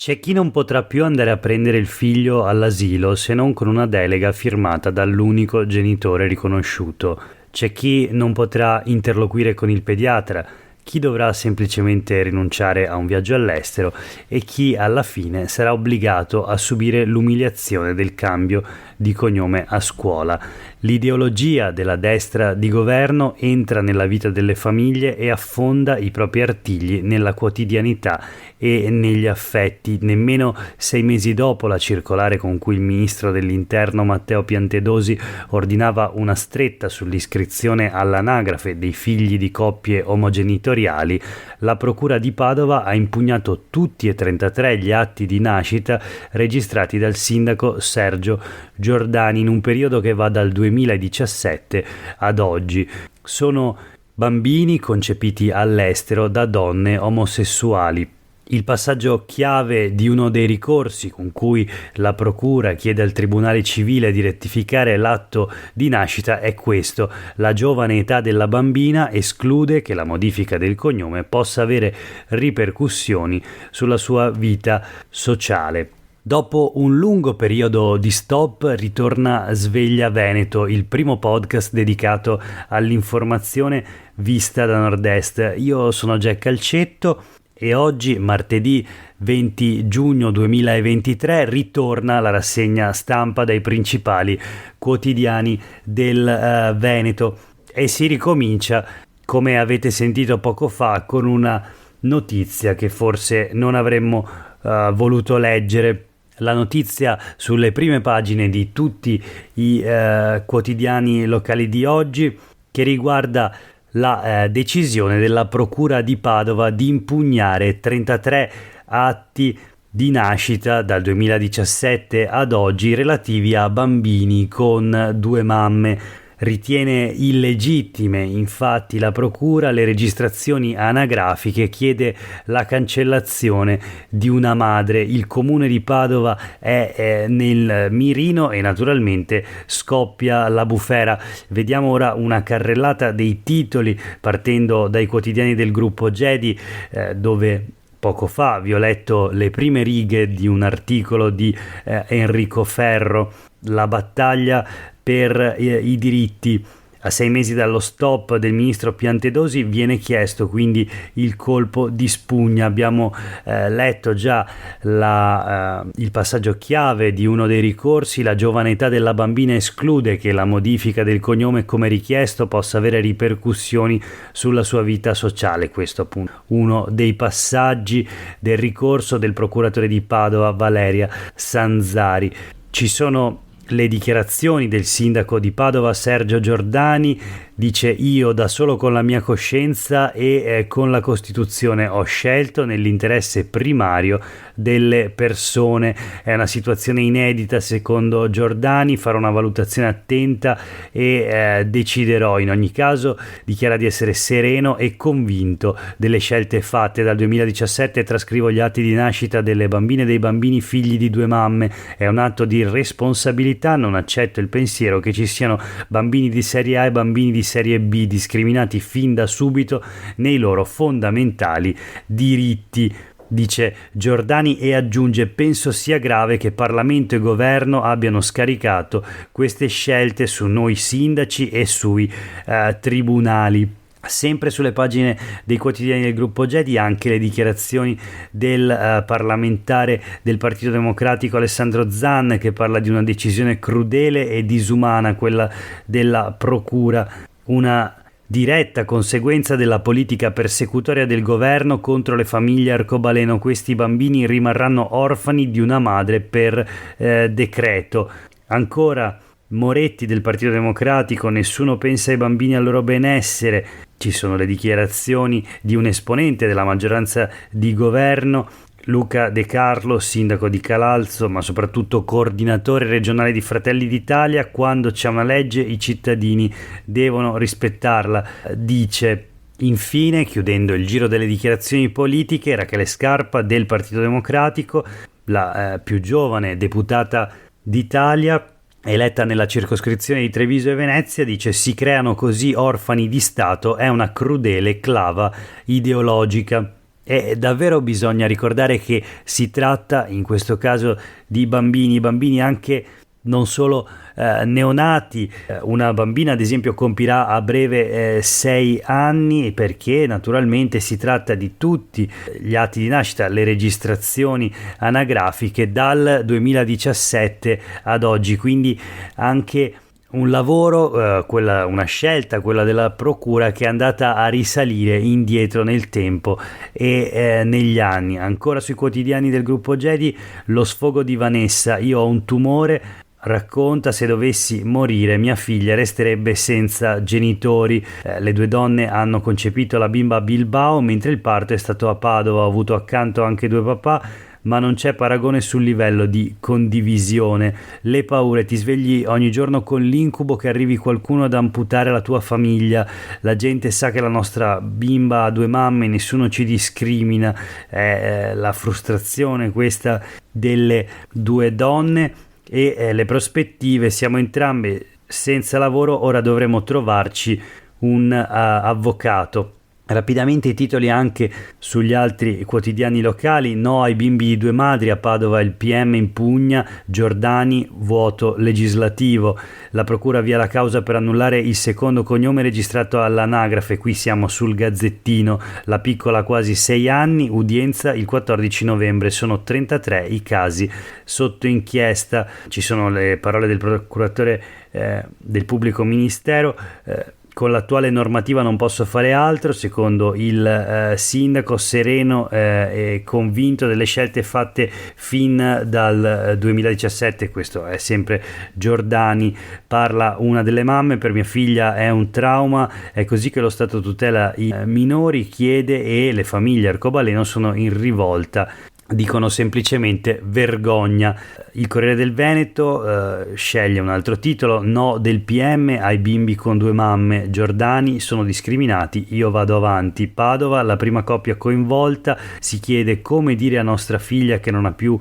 C'è chi non potrà più andare a prendere il figlio all'asilo se non con una delega firmata dall'unico genitore riconosciuto. C'è chi non potrà interloquire con il pediatra, chi dovrà semplicemente rinunciare a un viaggio all'estero e chi alla fine sarà obbligato a subire l'umiliazione del cambio di cognome a scuola. L'ideologia della destra di governo entra nella vita delle famiglie e affonda i propri artigli nella quotidianità e negli affetti. Nemmeno 6 mesi dopo la circolare con cui il ministro dell'Interno Matteo Piantedosi ordinava una stretta sull'iscrizione all'anagrafe dei figli di coppie omogenitoriali, la procura di Padova ha impugnato tutti e 33 gli atti di nascita registrati dal sindaco Sergio Giordani in un periodo che va dal 2017 ad oggi. Sono bambini concepiti all'estero da donne omosessuali. Il passaggio chiave di uno dei ricorsi con cui la procura chiede al tribunale civile di rettificare l'atto di nascita è questo: la giovane età della bambina esclude che la modifica del cognome possa avere ripercussioni sulla sua vita sociale. Dopo un lungo periodo di stop ritorna Sveglia Veneto, il primo podcast dedicato all'informazione vista da Nord-Est. Io sono Jack Calcetto e oggi, martedì 20 giugno 2023, ritorna la rassegna stampa dai principali quotidiani del Veneto e si ricomincia, come avete sentito poco fa, con una notizia che forse non avremmo voluto leggere. La notizia sulle prime pagine di tutti i quotidiani locali di oggi, che riguarda la decisione della Procura di Padova di impugnare 33 atti di nascita dal 2017 ad oggi relativi a bambini con 2 mamme. Ritiene illegittime infatti la procura le registrazioni anagrafiche, chiede la cancellazione di una madre. Il comune di Padova è nel mirino e naturalmente scoppia la bufera. Vediamo ora una carrellata dei titoli partendo dai quotidiani del gruppo Gedi, dove poco fa vi ho letto le prime righe di un articolo di Enrico Ferro. La battaglia per i diritti. A 6 mesi dallo stop del ministro Piantedosi viene chiesto quindi il colpo di spugna. Abbiamo letto già il passaggio chiave di uno dei ricorsi: la giovane età della bambina esclude che la modifica del cognome come richiesto possa avere ripercussioni sulla sua vita sociale. Questo appunto uno dei passaggi del ricorso del procuratore di Padova Valeria Sanzari. Ci sono le dichiarazioni del sindaco di Padova Sergio Giordani. Dice: io da solo con la mia coscienza e con la Costituzione ho scelto nell'interesse primario delle persone. È una situazione inedita secondo Giordani, farò una valutazione attenta e deciderò. In ogni caso dichiara di essere sereno e convinto delle scelte fatte. Dal 2017 trascrivo gli atti di nascita delle bambine e dei bambini figli di 2 mamme. È un atto di responsabilità, non accetto il pensiero che ci siano bambini di serie A e bambini di serie B discriminati fin da subito nei loro fondamentali diritti, dice Giordani, e aggiunge: penso sia grave che Parlamento e Governo abbiano scaricato queste scelte su noi sindaci e sui tribunali. Sempre sulle pagine dei quotidiani del gruppo Gedi anche le dichiarazioni del parlamentare del Partito Democratico Alessandro Zan, che parla di una decisione crudele e disumana, quella della procura, una diretta conseguenza della politica persecutoria del governo contro le famiglie arcobaleno. Questi bambini rimarranno orfani di una madre per decreto. Ancora Moretti del Partito Democratico: nessuno pensa ai bambini e al loro benessere. Ci sono le dichiarazioni di un esponente della maggioranza di governo, Luca De Carlo, sindaco di Calalzo, ma soprattutto coordinatore regionale di Fratelli d'Italia: quando c'è una legge i cittadini devono rispettarla, dice. Infine, chiudendo il giro delle dichiarazioni politiche, Rachele Scarpa del Partito Democratico, la più giovane deputata d'Italia, eletta nella circoscrizione di Treviso e Venezia, dice: si creano così orfani di Stato, è una crudele clava ideologica. E davvero bisogna ricordare che si tratta in questo caso di bambini anche non solo neonati. Una bambina ad esempio compirà a breve 6 anni, perché naturalmente si tratta di tutti gli atti di nascita, le registrazioni anagrafiche dal 2017 ad oggi, quindi anche un lavoro, una scelta, quella della procura, che è andata a risalire indietro nel tempo e negli anni. Ancora sui quotidiani del gruppo Gedi, lo sfogo di Vanessa: io ho un tumore, racconta, se dovessi morire mia figlia resterebbe senza genitori. Le due donne hanno concepito la bimba a Bilbao, mentre il parto è stato a Padova. Ho avuto accanto anche due papà, ma non c'è paragone sul livello di condivisione. Le paure: ti svegli ogni giorno con l'incubo che arrivi qualcuno ad amputare la tua famiglia. La gente sa che la nostra bimba ha due mamme, nessuno ci discrimina. La frustrazione questa delle due donne. E le prospettive: siamo entrambe senza lavoro, ora dovremo trovarci un avvocato. Rapidamente i titoli anche sugli altri quotidiani locali: no ai bimbi di due madri, a Padova il PM impugna, Giordani, vuoto legislativo, la procura avvia la causa per annullare il secondo cognome registrato all'anagrafe. Qui siamo sul Gazzettino. La piccola ha quasi 6 anni, udienza il 14 novembre, sono 33 i casi sotto inchiesta. Ci sono le parole del procuratore del pubblico ministero: con l'attuale normativa non posso fare altro, secondo il sindaco, sereno e convinto delle scelte fatte fin dal 2017. Questo è sempre Giordani. Parla una delle mamme: per mia figlia è un trauma, è così che lo Stato tutela i minori, chiede, e le famiglie arcobaleno sono in rivolta. Dicono semplicemente vergogna. Il Corriere del Veneto sceglie un altro titolo: no del PM ai bimbi con due mamme, Giordani, sono discriminati, io vado avanti. Padova, la prima coppia coinvolta, si chiede come dire a nostra figlia che non ha più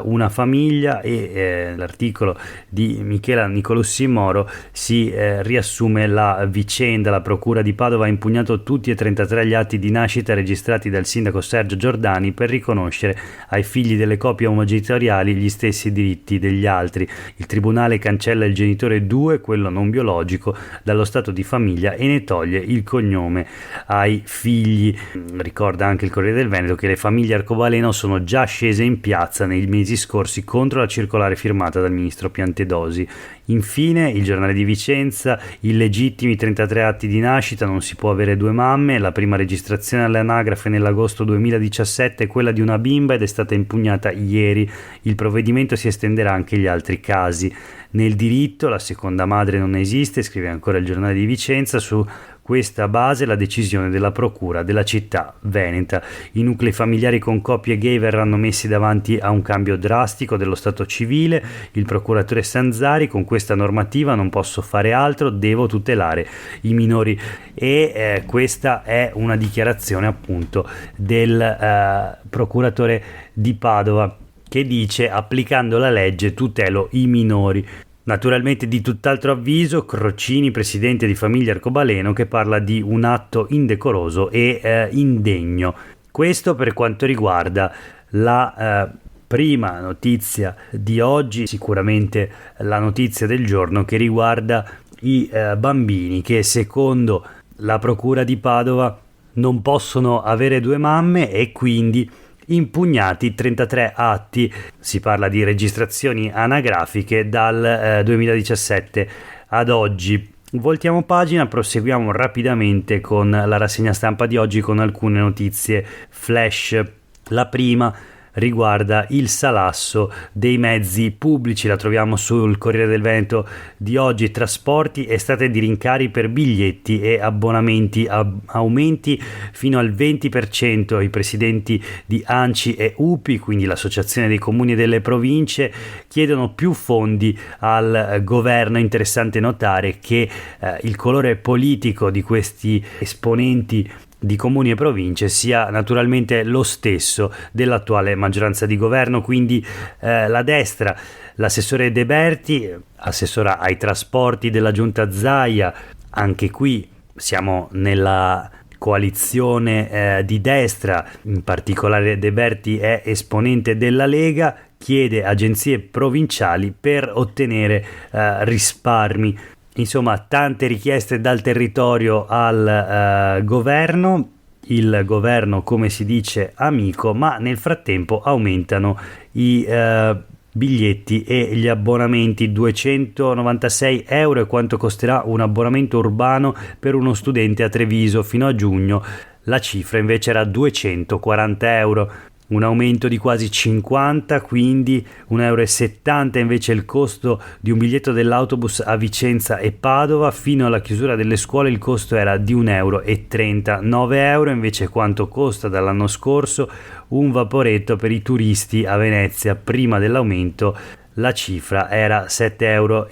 una famiglia. E l'articolo di Michela Nicolussi Moro si riassume la vicenda. La procura di Padova ha impugnato tutti e 33 gli atti di nascita registrati dal sindaco Sergio Giordani per riconoscere ai figli delle coppie omogenitoriali gli stessi diritti degli altri. Il tribunale cancella il genitore 2, quello non biologico, dallo stato di famiglia e ne toglie il cognome ai figli. Ricorda anche il Corriere del Veneto che le famiglie arcobaleno sono già scese in piazza nei mesi scorsi contro la circolare firmata dal ministro Piantedosi. Infine il Giornale di Vicenza: illegittimi 33 atti di nascita, non si può avere due mamme, la prima registrazione all'anagrafe nell'agosto 2017 è quella di una bimba ed è stata impugnata ieri, il provvedimento si estenderà anche agli altri casi. Nel diritto la seconda madre non esiste, scrive ancora il Giornale di Vicenza. Su questa base la decisione della procura della città veneta: i nuclei familiari con coppie gay verranno messi davanti a un cambio drastico dello stato civile. Il procuratore Sanzari: con questa normativa non posso fare altro, devo tutelare i minori. E questa è una dichiarazione appunto del procuratore di Padova, che dice: applicando la legge tutelo i minori. Naturalmente di tutt'altro avviso Crocini, presidente di Famiglia Arcobaleno, che parla di un atto indecoroso e indegno. Questo per quanto riguarda la prima notizia di oggi, sicuramente la notizia del giorno, che riguarda i bambini che secondo la procura di Padova non possono avere due mamme e quindi impugnati 33 atti. Si parla di registrazioni anagrafiche dal 2017 ad oggi. Voltiamo pagina, proseguiamo rapidamente con la rassegna stampa di oggi con alcune notizie flash. La prima riguarda il salasso dei mezzi pubblici, la troviamo sul Corriere del Veneto di oggi: trasporti, estate di rincari per biglietti e abbonamenti, aumenti fino al 20%. I presidenti di ANCI e UPI, quindi l'associazione dei comuni e delle province, chiedono più fondi al governo. Interessante notare che il colore politico di questi esponenti di comuni e province sia naturalmente lo stesso dell'attuale maggioranza di governo, quindi la destra. L'assessore De Berti, assessora ai trasporti della giunta Zaia, anche qui siamo nella coalizione di destra, in particolare De Berti è esponente della Lega, chiede agenzie provinciali per ottenere risparmi. Insomma, tante richieste dal territorio al governo. Il governo, come si dice, amico, ma nel frattempo aumentano i biglietti e gli abbonamenti. 296 euro è quanto costerà un abbonamento urbano per uno studente a Treviso fino a giugno. La cifra invece era 240 euro. Un aumento di quasi 50, quindi 1,70 euro invece il costo di un biglietto dell'autobus a Vicenza e Padova. Fino alla chiusura delle scuole il costo era di 1,30 euro. 9 euro invece quanto costa dall'anno scorso un vaporetto per i turisti a Venezia. Prima dell'aumento la cifra era 7,50 euro,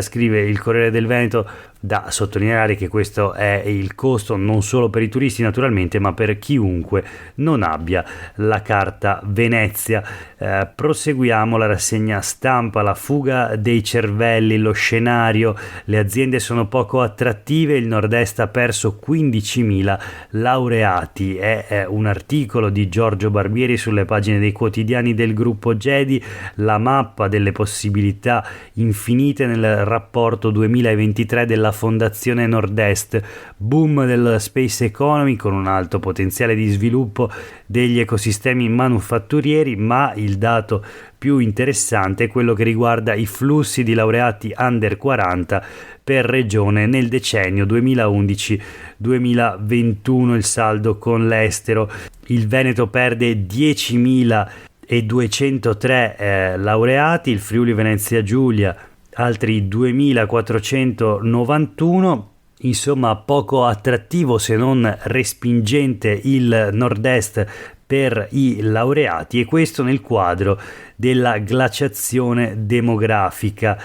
scrive il Corriere del Veneto. Da sottolineare che questo è il costo non solo per i turisti naturalmente, ma per chiunque non abbia la carta Venezia. Proseguiamo la rassegna stampa. La fuga dei cervelli, lo scenario, le aziende sono poco attrattive, il nord-est ha perso 15.000 laureati. È un articolo di Giorgio Barbieri sulle pagine dei quotidiani del gruppo Gedi, la mappa delle possibilità infinite nel rapporto 2023 della Fondazione Nord-Est. Boom del space economy con un alto potenziale di sviluppo degli ecosistemi manufatturieri, ma il dato più interessante è quello che riguarda i flussi di laureati under 40 per regione nel decennio 2011-2021. Il saldo con l'estero: il Veneto perde 10.203 laureati, il Friuli Venezia Giulia altri 2.491. Insomma, poco attrattivo se non respingente il nord-est per i laureati, e questo nel quadro della glaciazione demografica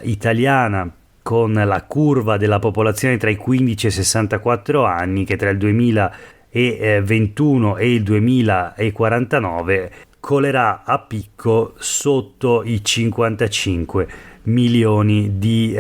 italiana, con la curva della popolazione tra i 15 e i 64 anni che tra il 2021 e il 2049 colerà a picco sotto i 55 milioni di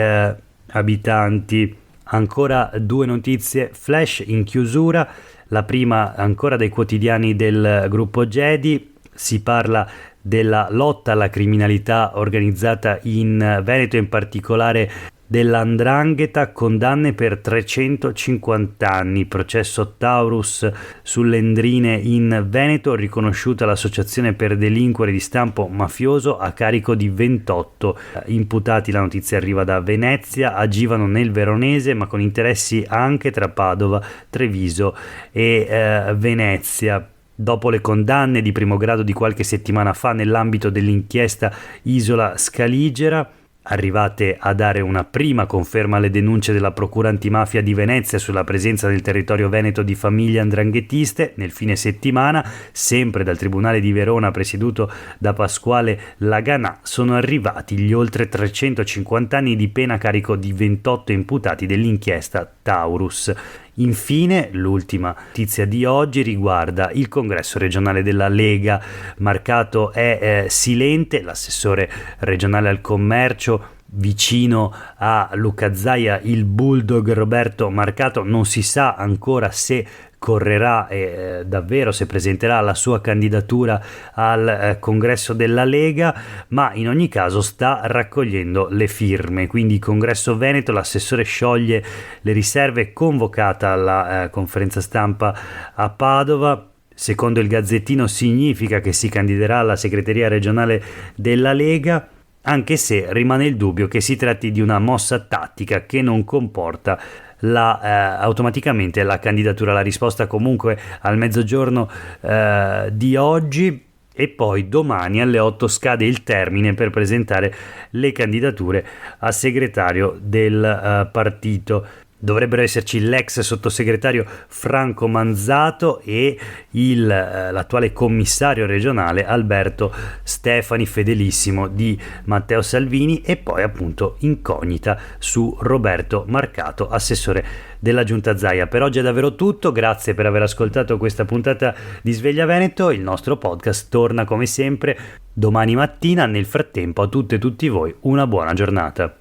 abitanti. Ancora due notizie flash in chiusura. La prima ancora dai quotidiani del gruppo Gedi. Si parla della lotta alla criminalità organizzata in Veneto, in particolare dell''ndrangheta, condanne per 350 anni, processo Taurus sulle Endrine in Veneto, riconosciuta l'associazione per delinquere di stampo mafioso a carico di 28 imputati. La notizia arriva da Venezia, agivano nel Veronese ma con interessi anche tra Padova, Treviso e Venezia. Dopo le condanne di primo grado di qualche settimana fa nell'ambito dell'inchiesta Isola Scaligera, arrivate a dare una prima conferma alle denunce della Procura Antimafia di Venezia sulla presenza nel territorio veneto di famiglie 'ndranghetiste, nel fine settimana, sempre dal Tribunale di Verona presieduto da Pasquale Laganà, sono arrivati gli oltre 350 anni di pena a carico di 28 imputati dell'inchiesta Taurus. Infine, l'ultima notizia di oggi riguarda il congresso regionale della Lega. Marcato è silente, l'assessore regionale al commercio vicino a Luca Zaia, il bulldog Roberto Marcato. Non si sa ancora se correrà e davvero se presenterà la sua candidatura al congresso della Lega, ma in ogni caso sta raccogliendo le firme. Quindi congresso Veneto, l'assessore scioglie le riserve, convocata alla conferenza stampa a Padova. Secondo il Gazzettino significa che si candiderà alla segreteria regionale della Lega, anche se rimane il dubbio che si tratti di una mossa tattica che non comporta automaticamente la candidatura. La risposta comunque al mezzogiorno di oggi, e poi domani alle 8 scade il termine per presentare le candidature a segretario del partito. Dovrebbero esserci l'ex sottosegretario Franco Manzato e l'attuale commissario regionale Alberto Stefani, fedelissimo di Matteo Salvini, e poi appunto incognita su Roberto Marcato, assessore della Giunta Zaia. Per oggi è davvero tutto, grazie per aver ascoltato questa puntata di Sveglia Veneto. Il nostro podcast torna come sempre domani mattina. Nel frattempo a tutte e tutti voi una buona giornata.